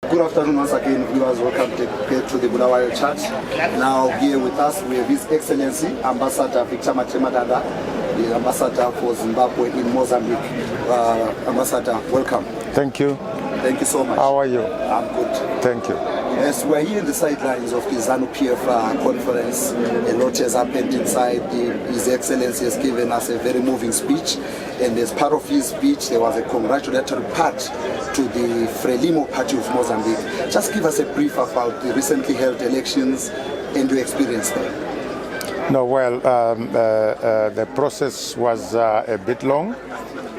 Good afternoon once again, viewers. Welcome to the Bulawayo Chat. Now here with us we have His Excellency Ambassador Victor Matemadanda, the Ambassador for Zimbabwe in Mozambique. Ambassador, welcome. Thank you. Thank you so much. How are you? I'm good. Thank you. Yes, we're here in the sidelines of the ZANU PF conference. A lot has happened inside. His Excellency has given us a very moving speech, and as part of his speech there was a congratulatory part to the Frelimo Party of Mozambique. Just give us a brief about the recently held elections and your experience there. No, well, the process was a bit long.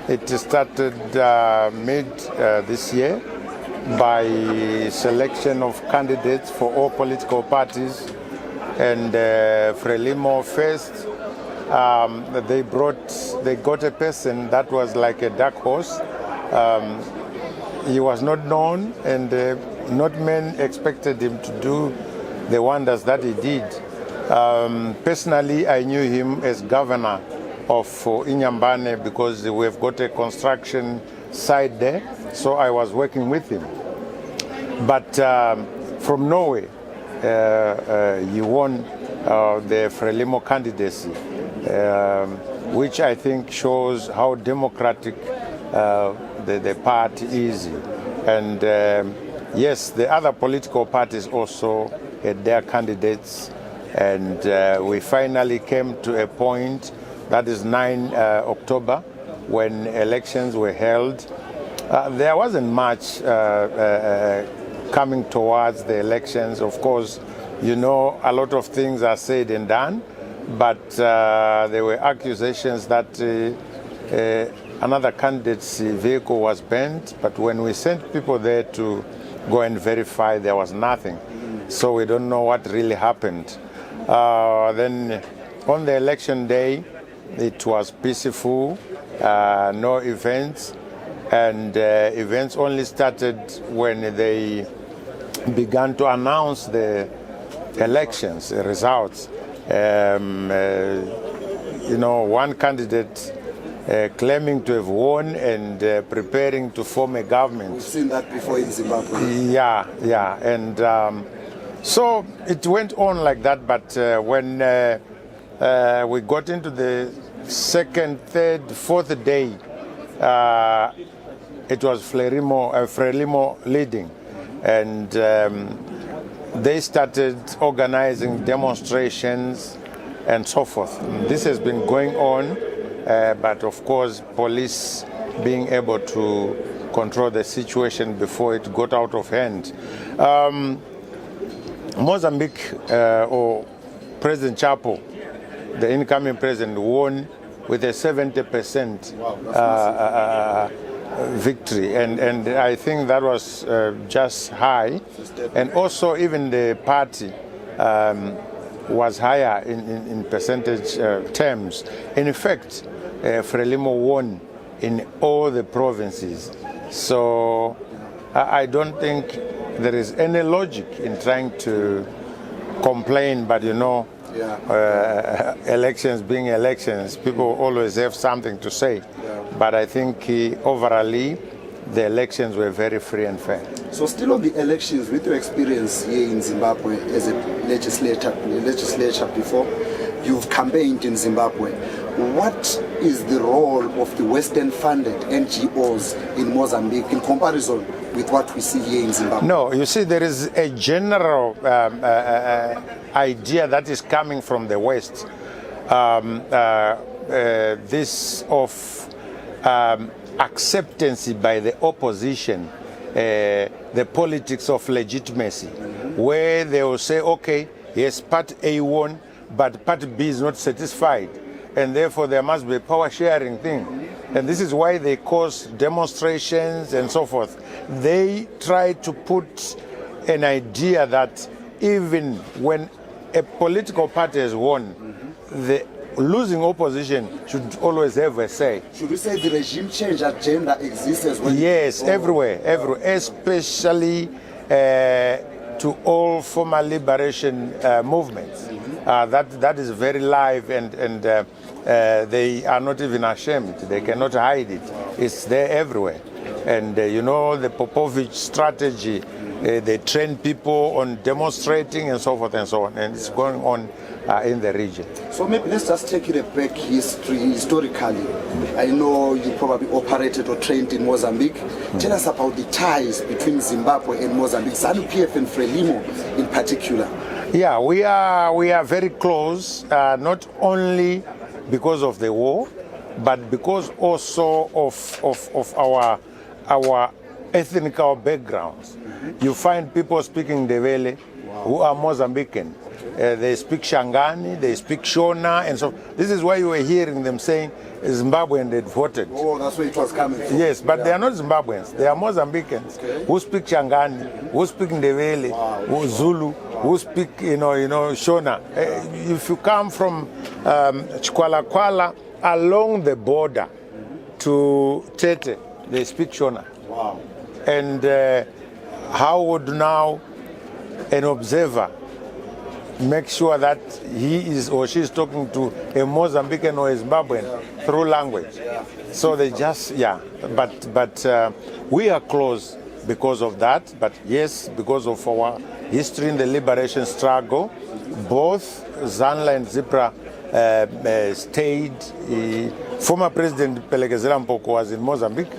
It started mid this year by selection of candidates for all political parties, and Frelimo first. They got a person that was like a dark horse. He was not known, and not many expected him to do the wonders that he did. Personally, I knew him as governor of Inyambane because we've got a construction site there, so I was working with him. But from Norway, he won the Frelimo candidacy, which I think shows how democratic the party is. And yes, the other political parties also had their candidates, and we finally came to a point, that is 9 October, when elections were held. There wasn't much coming towards the elections. Of course, you know, a lot of things are said and done, but there were accusations that another candidate's vehicle was burnt, but when we sent people there to go and verify, there was nothing. So we don't know what really happened. Then on the election day, it was peaceful, no events, and events only started when they began to announce the elections, the results. You know, one candidate claiming to have won and preparing to form a government. We've seen that before in Zimbabwe. Yeah, and so it went on like that, but when we got into the second, third, fourth day, it was Frelimo leading, and they started organizing demonstrations and so forth. This has been going on, but of course police being able to control the situation before it got out of hand. Mozambique, or President Chapo, the incoming president, won with a 70% victory, and I think that was just high, and also even the party was higher in percentage terms. In fact, Frelimo won in all the provinces, so I don't think there is any logic in trying to complain, but you know, elections being elections, people always have something to say. But I think overall, the elections were very free and fair. So still on the elections, with your experience here in Zimbabwe as a legislator before, you've campaigned in Zimbabwe. What is the role of the Western-funded NGOs in Mozambique in comparison with what we see here in Zimbabwe? No, you see, there is a general idea that is coming from the West. This of acceptance by the opposition, the politics of legitimacy, where they will say, okay, yes, Part A won, but Part B is not satisfied, and therefore there must be a power sharing thing. And this is why they cause demonstrations and so forth. They try to put an idea that even when a political party has won, the losing opposition should always have a say. Should we say the regime change agenda exists as well? Yes, everywhere, especially to all former liberation movements. That is very live, and they are not even ashamed. They cannot hide it. It's there everywhere. And you know, the Popovich strategy They train people on demonstrating and so forth and so on, and it's going on in the region. So maybe let's just take it back historically. I know you probably operated or trained in Mozambique. Tell us about the ties between Zimbabwe and Mozambique, ZANU-PF and Frelimo in particular. Yeah, we are very close, not only because of the war, but because also of our ethnical backgrounds. You find people speaking Ndebele who are Mozambican. They speak Shangani, they speak Shona, and so this is why you were hearing them saying Zimbabwean had voted. Oh, that's where it was coming from. Yes, but they are not Zimbabweans. They are Mozambicans who speak Shangani, who speak Ndebele, who Zulu, who speak Shona. If you come from Chikwalakwala along the border to Tete, they speak Shona. Wow. And how would now an observer make sure that he is or she is talking to a Mozambican or a Zimbabwean through language? So they just, but we are close because of that, but yes, because of our history in the liberation struggle. Both Zanla and Zipra stayed. Former President Pelekezela Mpoko was in Mozambique,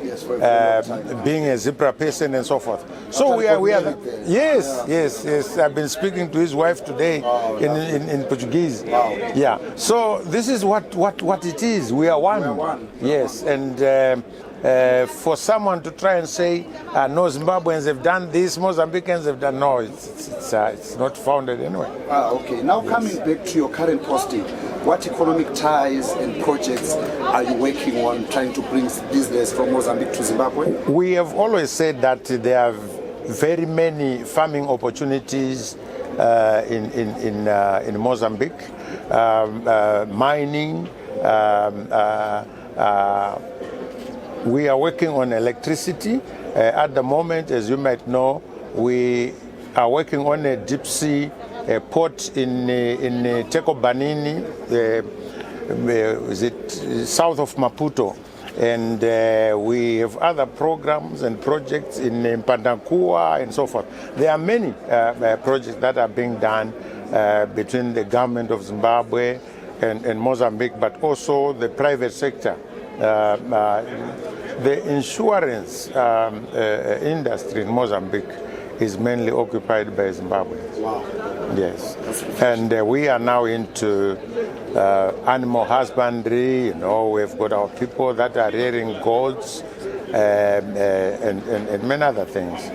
being a Zipra person and so forth. So we are yes. I've been speaking to his wife today in Portuguese. Yeah. So this is what it is. We are one. Yes, and for someone to try and say no, Zimbabweans have done this, Mozambicans have done no, it's not founded anywhere. Okay. Now coming back to your current posting, what economic ties and projects are you working on trying to bring business from Mozambique to Zimbabwe? We have always said that there are very many farming opportunities in Mozambique, mining. We are working on electricity. At the moment, as you might know, we are working on a deep sea port in Teko Banini, is it south of Maputo, and we have other programs and projects in Mpandankua and so forth. There are many projects that are being done between the government of Zimbabwe and Mozambique, but also the private sector. The insurance industry in Mozambique is mainly occupied by Zimbabweans. Wow. Yes. And we are now into animal husbandry. You know, we've got our people that are rearing goats and many other things.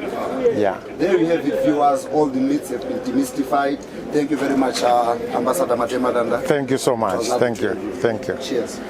Yeah. There you have it, viewers. All the myths have been demystified. Thank you very much, Ambassador Matemadanda. Thank you so much. Thank you. Thank you. Cheers.